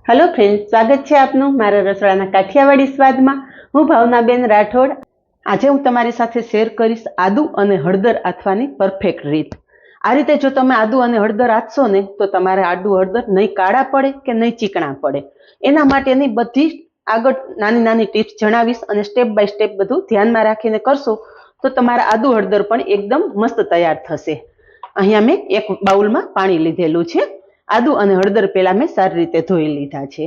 Hello friends, स्वागत है आपનું મારા રસોડાના કાઠિયાવાડી સ્વાદમાં। હું ભાવનાબેન રાઠોડ। આજે હું તમારી સાથે શેર કરીશ આદુ અને હળદર આથવાની પરફેક્ટ રીત। આ રીતે જો તમે આદુ અને હળદર આથશો ને તો તમારે આદુ હળદર નહીં કાળા પડે કે નહીં ચીકણા પડે। એના માટેની બધી આગળ નાની નાની ટિપ્સ જણાવીશ અને સ્ટેપ બાય સ્ટેપ બધું ધ્યાનમાં રાખીને કરશો તો તમારા આદુ હળદર પણ એકદમ મસ્ત તૈયાર થશે। અહીંયા મેં એક બાઉલમાં પાણી લીધેલું છે। आदू और हळदर पहला मैं सारी रीते धोई लीधा छे।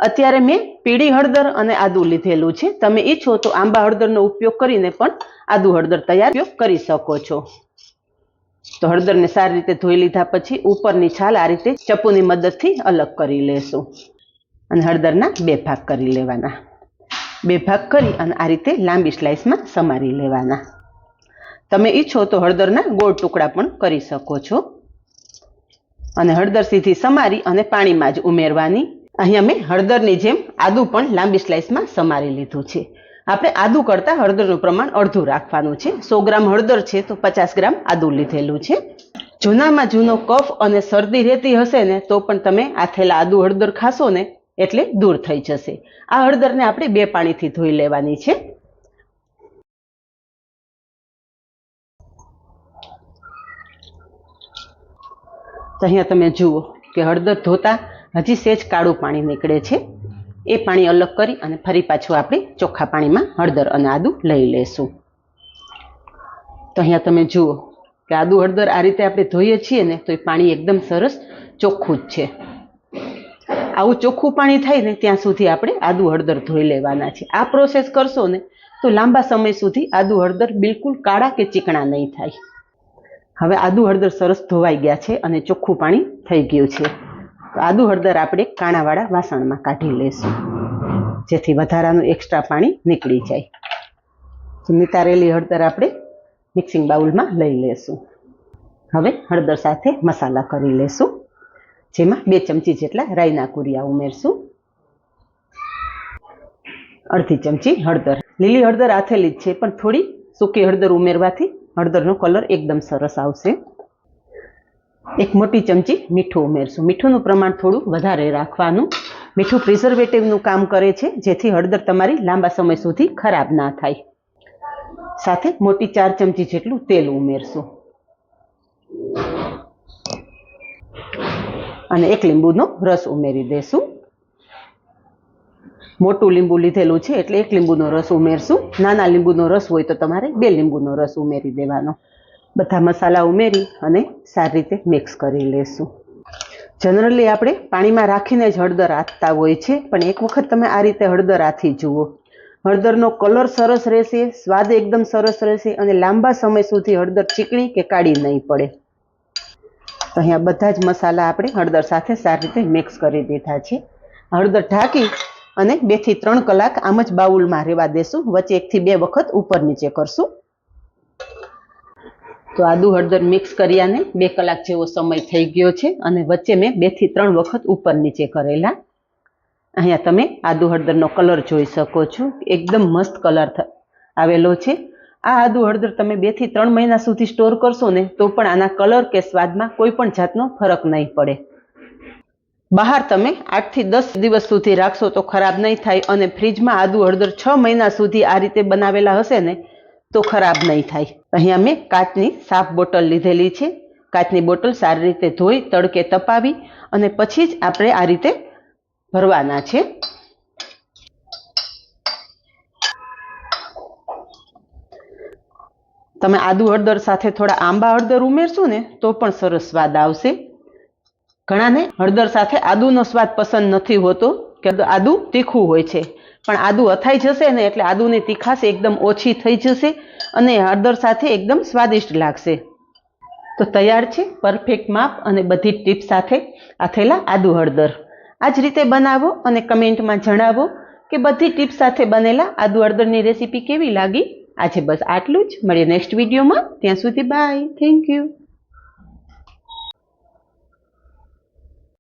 अत्यारे मैं पीળી हळदर और आदू लीधेलू छे। तमे ईच्छो तो आंबा हळदरनो उपयोग करीने पण आदू हळदर तैयार उपयोग करी शको छो। तो हळदर ने सारी रीते धोई लीधा पछी उपरनी छाल आ रीते चप्पूनी मददथी अलग करी लेशुं अने हळदरना बे भाग करी लेवाना। बे भाग करी अने आ रीते लांबी स्लाइसमां समारी लेवाना। तमे ईच्छो तो हळदरना गोळ टुकड़ा पण करी शको छो। અને હળદર સીધી સમારી અને પાણીમાં જ ઉમેરવાની। અહીંયા મેં હળદરની જેમ આદુ પણ લાંબી સ્લાઇસમાં સમારી લીધું છે। આપણે આદુ કરતાં હળદરનું પ્રમાણ અડધું રાખવાનું છે। 100 ગ્રામ હળદર છે તો 50 ગ્રામ આદુ લીધેલું છે। જૂનામાં જૂનો કફ અને શરદી રહેતી હશે ને તો પણ તમે આથેલા આદુ હળદર ખાશો ને એટલે દૂર થઈ જશે। આ હળદરને આપણે 2 પાણીથી ધોઈ લેવાની છે। तो अहीं तमे जुओ कि हळदर धोता हजी सेज काळुं पाणी निकळे छे। ए पाणी अलग करी अने फरी पाछुं आपणे चोख्खा पाणीमां हळदर अने आदू लई लेशुं। तो अहीं तमे जुओ कि आदू हळदर आ रीते आपणे धोईए छीए ने तो ए पाणी एकदम सरस चोख्खुं ज छे। आवुं चोख्खुं पाणी थाय ने त्यां सुधी आपणे आदू हळदर धोई लेवाना छे। आ प्रोसेस करशो ने तो लांबा समय सुधी आदू हळदर बिलकुल काळा के चीकणा नहीं थाय। हवे आदू हळदर सरस धोवाई गया छे अने चोख्खुं पाणी थई गयुं छे। तो आदू हळदर आपणे काणावाळा वासणमां काढी लेशुं जेथी वधारानुं एक्स्ट्रा पाणी निकળી जाय। तो नितारेली हळदर आपणे मिक्सिंग बाउलमां लई लेशुं। हवे हळदर साथे मसाला करी लेशुं जेमां 2 चमची जेटला राईना कुरिया उमेरशुं। अर्धी चमची हळदर, લીલી हळदर आथेली ज छे पण थोड़ी सूकी हळदर उमेरवाथी हळदरनो कलर एकदम सरस आवशे। 1 मोटी चमची मीठું उमेरशुं। मीठુંનું प्रमाण थोड़ું વધારે રાખવાનું। मीठું प्रिजर्वेटिवનું काम करे छे जेथी हळदर तमारी लांबा समय सुधी खराब ना थाय। साथे मोटी 4 चमची जेटલું तेल उमेरशुं અને 1 લીંબુનો રસ ઉમેરી દેશું। मोटू લીંબુ લીધેલું છે એટલે 1 લીંબુનો રસ ઉમેરશું। નાના લીંબુનો રસ હોય તો તમારે 2 લીંબુનો રસ ઉમેરી દેવાનો। બધા મસાલા ઉમેરી અને સારી રીતે મિક્સ કરી લેશું। જનરલી આપણે પાણીમાં રાખીને જ હળદર આથતા હોય છે પણ એક વખત તમે આ રીતે હળદર આથી જુઓ। હળદરનો કલર સરસ રહેશે, સ્વાદ એકદમ સરસ રહેશે અને લાંબા સમય સુધી હળદર ચીકણી કે કાળી નહીં પડે। તો અહીંયા બધા જ મસાલા આપણે હળદર સાથે સારી રીતે મિક્સ કરી દીધા છે। હળદર ઢાંકી અને 2 થી 3 કલાક આમ જ બાઉલમાં રહેવા દેશું। વચ્ચે 1 થી 2 વખત ઉપર નીચે કરશું। तो आदू हळदर मिक्स करियाने 2 कलाक जेवो समय थई गयो छे अने वच्चे मैं 2 થી 3 वखत ऊपर नीचे करेला। अहींया तमे आदू हळदरनो कलर जोई शको छो। एकदम मस्त कलर आवेलो छे। आ आदू हळदर तमे 2 થી 3 महीना सुधी स्टोर करशो ने तो पण आना कलर के स्वादमां कोई पण जातनो फरक नहीं पड़े। बहार तमे 8 થી 10 दिवस सुधी राखशो तो खराब नहीं थाय अने फ्रीजमां आदू हळदर 6 महीना सुधी आ रीते बनावेला हशे ने तो खराब नहीं थाय। अहींया मैं काचनी साफ बोटल लीधेली छे। काचनी बोटल सारी रीते धोई तड़के तपावी अने पछी ज आपणे आ रीते भरवाना छे। तमे आदू हळदर साथे थोड़ा आंबा हळदर उमेरशो ने तो पण सरस स्वाद आवशे। घणाने हळदर साथे आदूनो स्वाद पसंद नथी होतो के आदू तीखું હોય છે પણ આદુ અથાઈ જશે ને એટલે આદુની તીખાશ એકદમ ઓછી થઈ જશે અને હળદર સાથે એકદમ સ્વાદિષ્ટ લાગશે। તો તૈયાર છે પરફેક્ટ માપ અને બધી ટિપ્સ સાથે આથેલા આદુ હળદર। આ જ રીતે બનાવો અને કમેન્ટમાં જણાવો કે બધી ટિપ્સ સાથે બનેલા આદુ હળદરની રેસીપી કેવી લાગી। આજે બસ આટલું જ। મળીએ નેક્સ્ટ વિડીયોમાં। ત્યાં સુધી બાય, થેન્ક યુ।